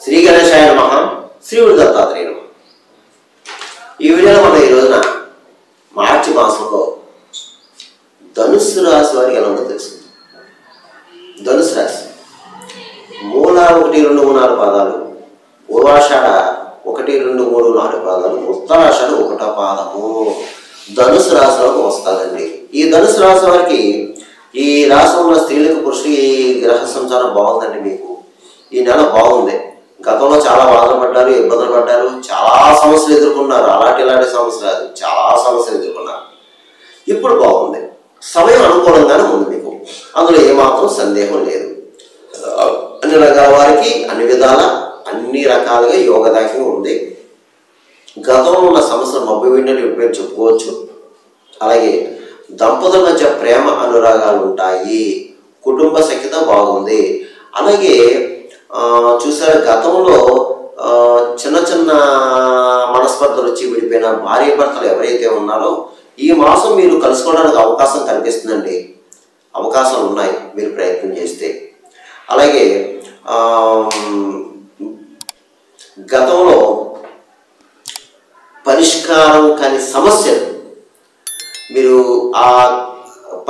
శ్రీ గణేశాయ నమః. శ్రీవుడి దత్తాత్రేయ నమః. ఈ వీడియోలో మనం ఈ రోజున మార్చి మాసంలో ధనుస్సు రాశి వారికి ఎలా ఉందో తెలుసుకుందాం. ధనుస్సు రాశి మూల 1, 2, 3, 4 పాదాలు, పూర్వాషాఢ 1, 2, 3, 4 పాదాలు, ఉత్తరాషాఢ 1వ పాదము ధనుస్సు రాశిలోకి వస్తారండి. ఈ ధనుస్సు రాశి వారికి ఈ రాశి ఉన్న స్త్రీలకు పురుషులకి గ్రహ సంచారం బాగుందండి. మీకు ఈ నెల బాగుంది. గతంలో చాలా బాధలు పడ్డారు, ఇబ్బందులు పడ్డారు, చాలా సమస్యలు ఎదుర్కొన్నారు. ఇలాంటి సమస్యలు కాదు, చాలా సమస్యలు ఎదుర్కొన్నారు. ఇప్పుడు బాగుంది. సమయం అనుకూలంగానే ఉంది మీకు, అందులో ఏమాత్రం సందేహం లేదు. అన్ని రకాల వారికి అన్ని రకాలుగా యోగదాయకంగా ఉంది. గతంలో ఉన్న సమస్యలు మబ్బు విండని ఇప్పుడు చెప్పుకోవచ్చు. అలాగే దంపతుల మధ్య ప్రేమ అనురాగాలు ఉంటాయి. కుటుంబ సఖ్యత బాగుంది. అలాగే చూసారా, గతంలో చిన్న చిన్న మనస్పర్ధలు వచ్చి విడిపోయిన భార్య భర్తలు ఎవరైతే ఉన్నారో ఈ మాసం మీరు కలుసుకోవడానికి అవకాశం కనిపిస్తుందండి. అవకాశాలు ఉన్నాయి మీరు ప్రయత్నం చేస్తే. అలాగే గతంలో పరిష్కారం కాని సమస్యలు, మీరు ఆ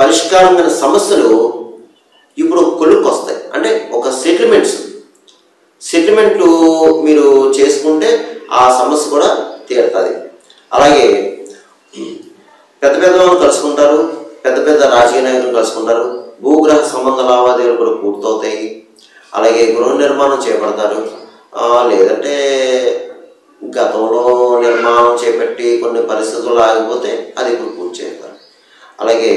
పరిష్కారం కాని సమస్యలు ఇప్పుడు కొలుక్కు వస్తాయి. అంటే ఒక సెటిల్మెంట్లు మీరు చేసుకుంటే ఆ సమస్య కూడా తీరుతుంది. అలాగే పెద్ద వాళ్ళు కలుసుకుంటారు, పెద్ద రాజకీయ నాయకులు కలుసుకుంటారు. భూగ్రహ సంబంధ లావాదేవీలు కూడా పూర్తవుతాయి. అలాగే గృహ నిర్మాణం చేపడతారు. లేదంటే గతంలో నిర్మాణం చేపట్టి కొన్ని పరిస్థితులు ఆగిపోతే అది ఇప్పుడు పూర్తి చేస్తారు. అలాగే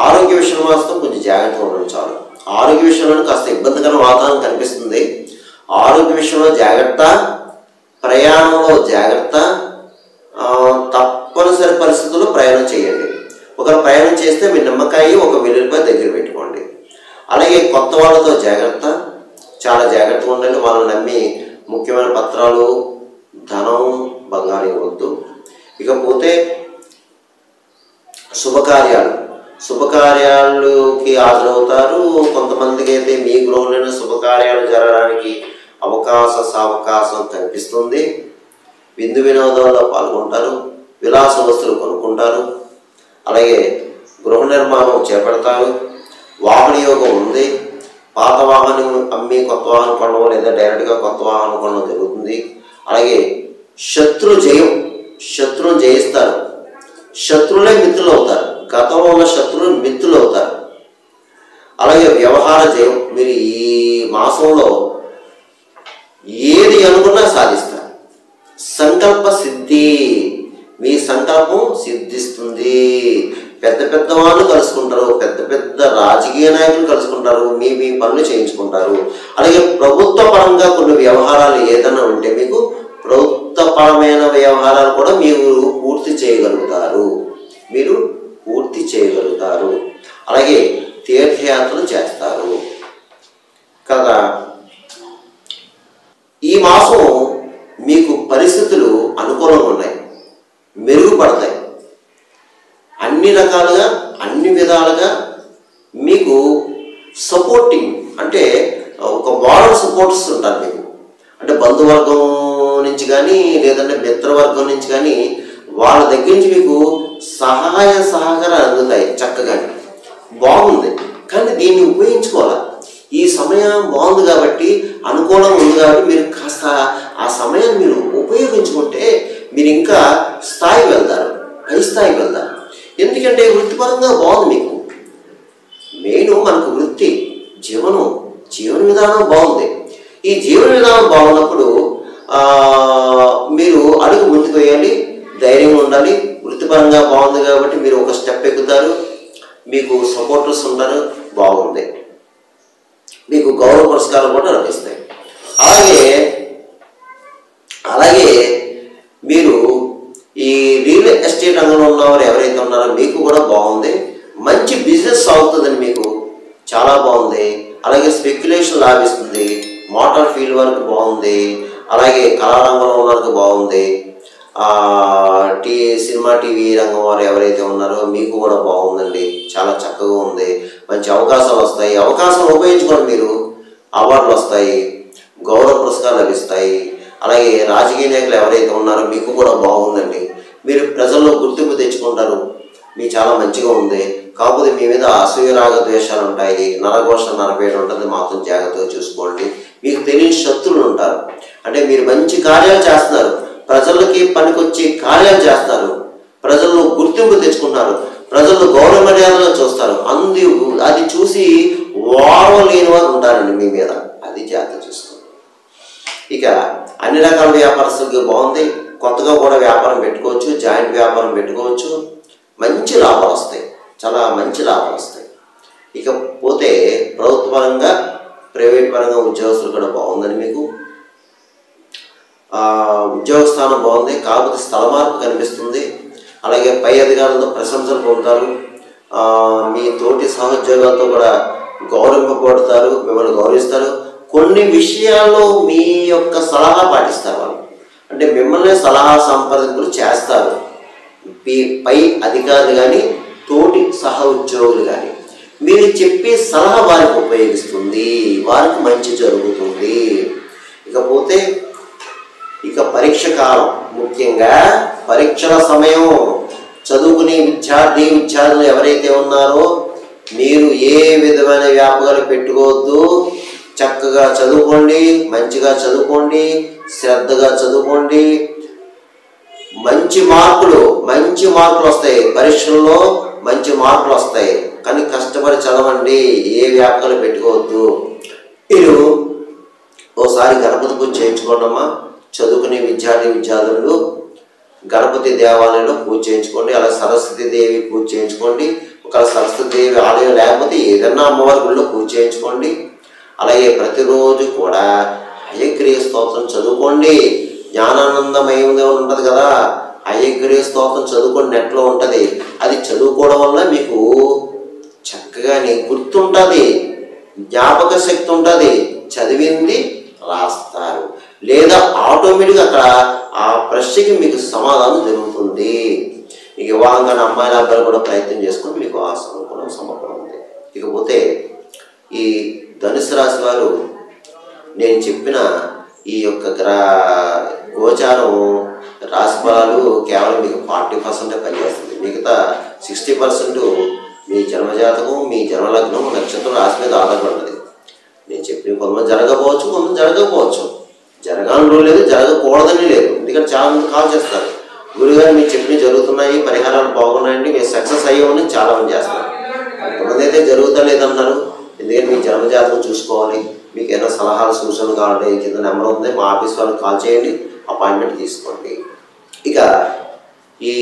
ఆరోగ్య విషయంలో మాత్రం కొంచెం జాగ్రత్తగా ఉండడం చాలు. ఆరోగ్య విషయంలో కాస్త ఇబ్బందికర వాతావరణం కనిపిస్తుంది. ఆరోగ్య విషయంలో జాగ్రత్త, ప్రయాణంలో జాగ్రత్త. తప్పనిసరి పరిస్థితుల్లో ప్రయాణం చేయండి. ఒకరు ప్రయాణం చేస్తే మీ నిమ్మకాయ ఒక వెల్లుల్లిపాయ దగ్గర పెట్టుకోండి. అలాగే కొత్త వాళ్ళతో జాగ్రత్త, చాలా జాగ్రత్తగా ఉండండి. వాళ్ళని నమ్మి ముఖ్యమైన పత్రాలు, ధనం, బంగారం ఇవ్వద్దు. ఇకపోతే శుభకార్యాలకి హాజరవుతారు. కొంతమందికి అయితే మీ గృహంలోనే శుభకార్యాలు జరగడానికి అవకాశం కనిపిస్తుంది. విందు వినోదాల్లో పాల్గొంటారు. విలాస వస్తువులు కొనుక్కుంటారు. అలాగే గృహ నిర్మాణం చేపడతారు. వాహన యోగం ఉంది. పాత వాహనం అమ్మి కొత్త వాహనం కొనడం లేదా డైరెక్ట్గా కొత్త వాహనం కొనడం జరుగుతుంది. అలాగే శత్రువును జయిస్తారు. శత్రువులే మిత్రులు అవుతారు. గతంలో ఉన్న శత్రువులు మిత్రులు అవుతారు. అలాగే వ్యవహార జయం. మీరు ఈ మాసంలో ఏది అనుకున్నా సాధిస్తారు. సంకల్ప సిద్ధి, మీ సంకల్పం సిద్ధిస్తుంది. పెద్ద వాళ్ళు కలుసుకుంటారు. పెద్ద రాజకీయ నాయకులు కలుసుకుంటారు. మీ పనులు చేయించుకుంటారు. అలాగే ప్రభుత్వ పరంగా కొన్ని వ్యవహారాలు ఏదైనా ఉంటే మీకు ప్రభుత్వపరమైన వ్యవహారాలు కూడా మీరు పూర్తి చేయగలుగుతారు. అలాగే తీర్థయాత్రలు చేస్తారు కదా. ఈ మాసం మీకు పరిస్థితులు అనుకూలంగా ఉన్నాయి, మెరుగుపడతాయి. అన్ని రకాలుగా, అన్ని విధాలుగా మీకు సపోర్టింగ్, అంటే ఒక మోరల్ సపోర్ట్స్ ఉంటారు మీకు. అంటే బంధువర్గం నుంచి కానీ లేదంటే మిత్రవర్గం నుంచి కానీ వాళ్ళ దగ్గర నుంచి మీకు సహాయ సహకారాలు అందుతాయి. చక్కగా బాగుంది. కానీ దీన్ని ఉపయోగించుకోవాలి. ఈ సమయం బాగుంది కాబట్టి, అనుకూలంగా ఉంది కాబట్టి మీరు కాస్త ఆ సమయాన్ని మీరు ఉపయోగించుకుంటే మీరు ఇంకా పై స్థాయికి వెళ్తారు. ఎందుకంటే వృత్తిపరంగా బాగుంది మీకు. మెయిన్ మనకు వృత్తి, జీవన విధానం బాగుంది. ఈ జీవన విధానం బాగున్నప్పుడు మీరు అడుగు ముందుకు వేయాలి, ధైర్యంగా ఉండాలి. వృత్తిపరంగా బాగుంది కాబట్టి మీరు ఒక స్టెప్ ఎక్కుతారు. మీకు సపోర్టర్స్ ఉంటారు. బాగుంది. మీకు గౌరవ పురస్కారం కూడా లభిస్తాయి. అలాగే మీరు ఈ రియల్ ఎస్టేట్ రంగంలో ఉన్నవారు ఎవరైతే ఉన్నారో మీకు కూడా బాగుంది. మంచి బిజినెస్ అవుతుందని మీకు చాలా బాగుంది. అలాగే స్పెక్యులేషన్ లాభిస్తుంది. మోటార్ ఫీల్డ్ వరకు బాగుంది. అలాగే కళారంగంలో ఉన్నవారికి బాగుంది. సినిమా టీవీ రంగం వారు ఎవరైతే ఉన్నారో మీకు కూడా బాగుందండి. చాలా చక్కగా ఉంది. మంచి అవకాశాలు వస్తాయి. అవకాశం ఉపయోగించుకోండి. మీరు అవార్డులు వస్తాయి. గౌరవ పురస్కారాలు లభిస్తాయి. అలాగే రాజకీయ నాయకులు ఎవరైతే ఉన్నారో మీకు కూడా బాగుందండి, మీరు ప్రజల్లో గుర్తింపు తెచ్చుకుంటారు, మీ చాలా మంచిగా ఉంది. కాకపోతే మీ మీద అసూయ రాగ ద్వేషాలు ఉంటాయి, నరఘోష నరపేట ఉంటుంది, మాత్రం జాగ్రత్తగా చూసుకోండి. మీకు తెలియని శత్రువులు ఉంటారు. అంటే మీరు మంచి కార్యాలు చేస్తున్నారు, ప్రజలకి పనికొచ్చే కార్యాలు చేస్తారు, ప్రజల్లో గుర్తింపు తెచ్చుకుంటారు, ప్రజలు గౌరవ మర్యాదలో చూస్తారు. అది చూసి ఓర్వలేని వారు ఉంటారండి మీ మీద. అది జాగ్రత్త చూసుకోండి. ఇక అన్ని రకాల వ్యాపారస్తులకి బాగుంది. కొత్తగా కూడా వ్యాపారం పెట్టుకోవచ్చు, జాయింట్ వ్యాపారం పెట్టుకోవచ్చు, మంచి లాభాలు వస్తాయి, చాలా మంచి లాభాలు వస్తాయి. ఇకపోతే ప్రభుత్వ పరంగా ప్రైవేట్ పరంగా ఉద్యోగస్తులు కూడా బాగుందని మీకు ఉద్యోగ స్థానం బాగుంది. కాకపోతే స్థల మార్పు కనిపిస్తుంది. అలాగే పై అధికారులతో ప్రశంసలు పొందుతారు, మీ తోటి సహోద్యోగాలతో కూడా గౌరవింపబడతారు, మిమ్మల్ని గౌరవిస్తారు. కొన్ని విషయాల్లో మీ యొక్క సలహా పాటిస్తారు వాళ్ళు, అంటే మిమ్మల్ని సలహా సంప్రదింపులు చేస్తారు. పై అధికారులు కానీ తోటి సహ ఉద్యోగులు కానీ మీరు చెప్పే సలహా వారికి ఉపయోగిస్తుంది, వారికి మంచి జరుగుతుంది. ఇకపోతే పరీక్ష కాలం, ముఖ్యంగా పరీక్షల సమయం. చదువుకునే విద్యార్థులు ఎవరైతే ఉన్నారో మీరు ఏ విధమైన వ్యాపకాలు పెట్టుకోవద్దు. చక్కగా చదువుకోండి, మంచిగా చదువుకోండి, శ్రద్ధగా చదువుకోండి. మంచి మార్కులు వస్తాయి, పరీక్షల్లో మంచి మార్కులు వస్తాయి. కానీ కష్టపడి చదవండి, ఏ వ్యాపకాలు పెట్టుకోవద్దు. మీరు ఓసారి గణపతి పూజ చేయించుకోండమ్మా. చదువుకునే విద్యార్థులు గణపతి దేవాలయంలో పూజ చేయించుకోండి. అలా సరస్వతి దేవి పూజ చేయించుకోండి. ఒకవేళ సరస్వతి దేవి ఆలయం లేకపోతే ఏదన్నా అమ్మవారి గుడిలో పూజ చేయించుకోండి. అలాగే ప్రతిరోజు కూడా హయగ్రీవ స్తోత్రం చదువుకోండి. జ్ఞానానందమయంగా ఉంటుంది కదా, హయగ్రీవ స్తోత్రం చదువుకోండి, నెట్లో ఉంటుంది. అది చదువుకోవడం వల్ల మీకు చక్కగా గుర్తుంటుంది, జ్ఞాపక శక్తి ఉంటుంది, చదివింది రాస్తారు, లేదా ఆటోమేటిక్గా అక్కడ ఆ ప్రశ్నకి మీకు సమాధానం జరుగుతుంది. మీకు వివాహంగా అమ్మాయిల అబ్బాయిలు కూడా ప్రయత్నం చేసుకుని మీకు ఆ సమకూలం ఉంది. ఇకపోతే ఈ ధనుసు రాశి వారు నేను చెప్పిన ఈ యొక్క గోచారం రాశి ఫలాలు కేవలం మీకు 40% పనిచేస్తుంది. మిగతా 60% మీ జన్మజాతకం, మీ జన్మలగ్నం, నక్షత్రం, రాశి మీద ఆధారపడుతుంది. నేను చెప్పిన కొంతమంది జరగకపోవచ్చు, కొంతమంది జరగకపోవచ్చు. జరగాలని రూల్ లేదు, జరగకూడదని లేదు. ఎందుకంటే చాలా మంది కాల్ చేస్తారు, గురుగారు మీరు చెప్పినవి జరుగుతున్నాయి, పరిహారాలు బాగున్నాయండి, మీరు సక్సెస్ అయ్యామని చాలా మంది చేస్తారు. కొంతమంది అయితే జరుగుతా లేదన్నారు. ఎందుకంటే మీ జన్మజాతకం చూసుకోవాలి. మీకు ఏదైనా సలహాలు సూచనలు కావాలంటే కింద నెంబర్ ఉంది, మా ఆఫీస్ వాళ్ళకి కాల్ చేయండి, అపాయింట్మెంట్ తీసుకోండి. ఇక ఈ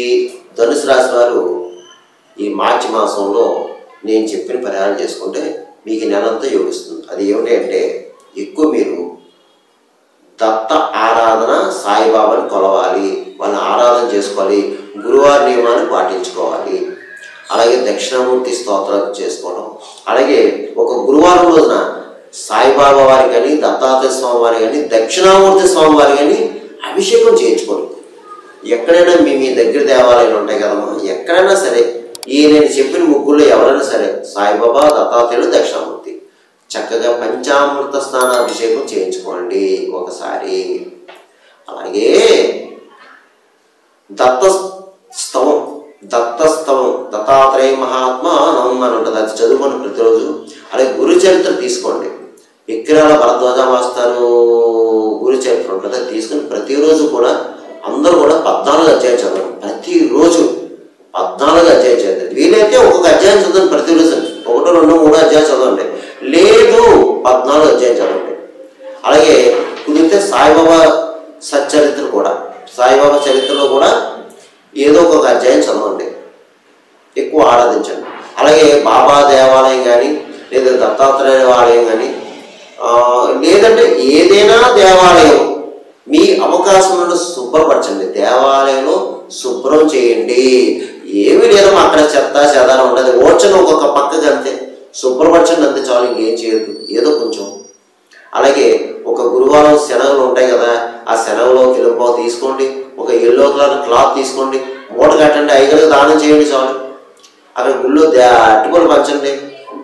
ధనుసు రాశి వారు ఈ మార్చి మాసంలో నేను చెప్పిన పరిహారం చేసుకుంటే మీకు నెలంతా యోగిస్తుంది. అది ఏమిటి అంటే, ఎక్కువ మీరు దత్త ఆరాధన, సాయిబాబాని కొలవాలి, వాళ్ళని ఆరాధన చేసుకోవాలి, గురువారి నియమాన్ని పాటించుకోవాలి. అలాగే దక్షిణామూర్తి స్తోత్రాలు చేసుకోవడం. అలాగే ఒక గురువారం రోజున సాయిబాబా వారి కానీ, దత్తాత్రేయ స్వామి వారి కానీ, దక్షిణామూర్తి స్వామి వారి కానీ అభిషేకం చేయించుకోండి. ఎక్కడైనా మీ దగ్గర దేవాలయాలు ఉంటాయి కదమ్మా, ఎక్కడైనా సరే ఈ నేను చెప్పిన ముగ్గురులో ఎవరైనా సరే సాయిబాబా, దత్తాత్రేయుడు, దక్షిణామూర్తి చక్కగా పంచామృత స్నానాభిషేకం చేయించుకోండి ఒకసారి. అలాగే దత్తస్తవం దత్తాత్రేయ మహాత్మా నవం అని ఉంటుంది, అది చదువుకోండి ప్రతిరోజు. అలాగే గురు చరిత్ర తీసుకోండి. ఎక్కిరాల భరద్వాజ మాస్టారు గురు చరిత్ర ఉంటుంది, అది తీసుకుని ప్రతిరోజు కూడా అందరూ కూడా 14 అధ్యాయం చదవండి. ప్రతిరోజు 14 అధ్యాయం చదవండి. వీలైతే ఒక్కొక్క అధ్యాయం చదవండి ప్రతిరోజు, 1, 2, 3 అధ్యాయం చదవండి, లేదు 14 అధ్యాయం చదవండి. అలాగే కుదిరితే సాయిబాబా సచ్చరిత్ర కూడా, సాయిబాబా చరిత్రలో కూడా ఏదో ఒక అధ్యాయం చదవండి, ఎక్కువ ఆరాధించండి. అలాగే బాబా దేవాలయం కానీ, లేదా దత్తాత్రేయ ఆలయం కానీ, లేదంటే ఏదైనా దేవాలయం మీ అవకాశంలో శుభ్రపరచండి. దేవాలయంలో శుభ్రం చేయండి. ఏమీ లేదమ్మా, అక్కడ చెత్త చెదారం ఉండదు, ఓడ్చను ఒక్కొక్క పక్కకి అంతే, శుభ్రపరచండి అంతే చాలు, ఇంకేం చేయదు, ఏదో కొంచెం. అలాగే ఒక గురువారం శనగలు ఉంటాయి కదా, ఆ శనగలో కిలోపావు తీసుకోండి, ఒక ఎల్లో కలర్ క్లాత్ తీసుకోండి, మూట కట్టండి, 5 దానం చేయండి చాలు. అక్కడ గుళ్ళో అట్టుకొని పంచండి.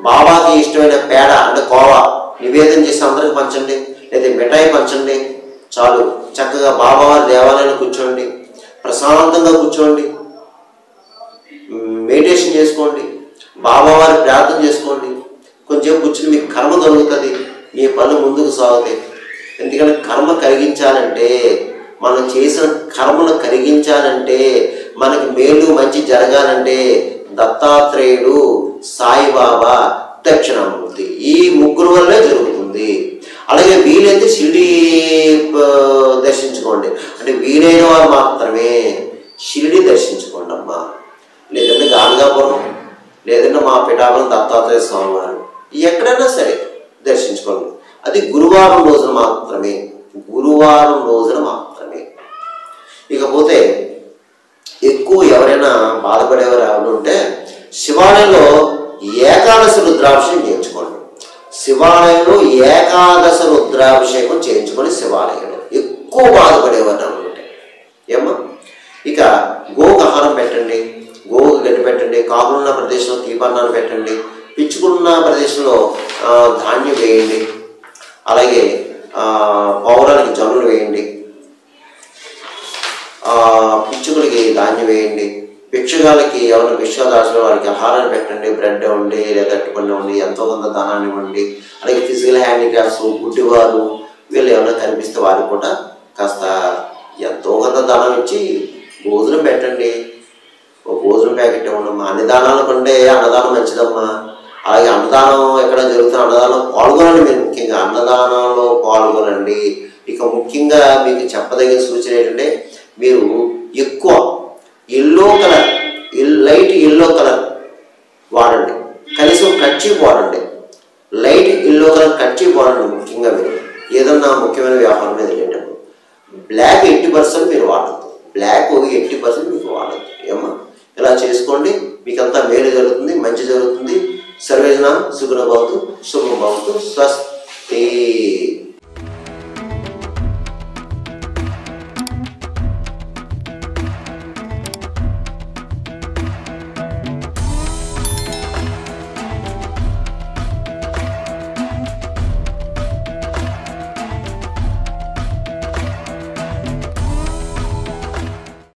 బాబాకి ఇష్టమైన పేడ అంటే కోవా నివేదన చేసి అందరికి పంచండి. లేదా మిఠాయి పంచండి, చాలు. చక్కగా బాబావారి దేవాలయంలో కూర్చోండి, ప్రశాంతంగా కూర్చోండి, మెడిటేషన్ చేసుకోండి, బాబావారి ప్రార్థన చేసుకోండి. కొంచెం కూర్చుని మీకు కర్మ కలుగుతుంది, మీ పనులు ముందుకు సాగుతాయి. ఎందుకంటే కర్మ కలిగించాలంటే, మనం చేసిన కర్మను కరిగించాలంటే, మనకి మేలు మంచి జరగాలంటే దత్తాత్రేయుడు, సాయిబాబా, దక్షిణామూర్తి ఈ ముగ్గురు వల్లే జరుగుతుంది. అలాగే వీలైతే షిరిడి దర్శించుకోండి. అంటే వీలైన వారు మాత్రమే షిరిడి దర్శించుకోండి అమ్మా. లేదంటే గాంగాపురం, లేదంటే మా పిఠాపురం దత్తాత్రేయ స్వామి వారు, ఎక్కడైనా సరే దర్శించుకోండి. అది గురువారం రోజున మాత్రమే, గురువారం రోజున మాత్రమే. ఇకపోతే ఎక్కువ ఎవరైనా బాధపడేవారు ఎవరు ఉంటే శివాలయంలో ఏకాదశి రుద్రాభిషేకం చేయించుకోండి. శివాలయంలో ఏకాదశ రుద్రాభిషేకం చేయించుకొని శివాలయంలో ఎక్కువ బాధపడేవారు అనుకుంటే ఏమో. ఇక గోవుకు ఆహారం పెట్టండి, గోవుకు గడ్డి పెట్టండి, కాకులున్న ప్రదేశంలో తీపన్నాలు పెట్టండి, పిచ్చుకున్న ప్రదేశంలో ధాన్యం వేయండి, అలాగే పౌరానికి జొన్నలు వేయండి, పిచ్చుకులకి ధాన్యం వేయండి, భిక్షగాలకి ఎవరైనా భిక్ష దాచిన వారికి ఆహారాన్ని పెట్టండి, బ్రెడ్ ఇవ్వండి, లేదా అట్టుపండు ఇవ్వండి, ఎంతో కొంత ధనాన్ని ఇవ్వండి. అలాగే ఫిజికల్ హ్యాండిక్రాఫ్ట్స్, గుడ్డివారు వీళ్ళు ఏమైనా కనిపిస్తే వారికి కూడా కాస్త ఎంతో కొంత ధనం ఇచ్చి భోజనం పెట్టండి. ఒక భోజనం ప్యాకెట్ ఇవ్వండమ్మా. అన్నదానాలు కంటే అన్నదానం మంచిదమ్మా. అలాగే అన్నదానం ఎక్కడ జరుగుతున్న అన్నదానం పాల్గొనండి. మీరు ముఖ్యంగా అన్నదానంలో పాల్గొనండి. ఇక ముఖ్యంగా మీకు చెప్పదగిన సూచన ఏంటంటే, మీరు ఎక్కువ yellow colour, light yellow colour వాడండి. కనీసం కర్చీఫ్ వాడండి, లైట్ ఎల్లో కలర్ కర్చీఫ్ వాడండి. ముఖ్యంగా మీరు ఏదన్నా ముఖ్యమైన వ్యాపారం మీద వెళ్ళేటప్పుడు బ్లాక్ 80% మీరు వాడద్దు, బ్లాక్ 80% మీకు వాడద్దు ఏమన్నా. ఇలా చేసుకోండి, మీకంతా మేలు జరుగుతుంది, మంచి జరుగుతుంది. సర్వేజన సుగుణ భవతు, శుభం భవతు, స్వస్తి.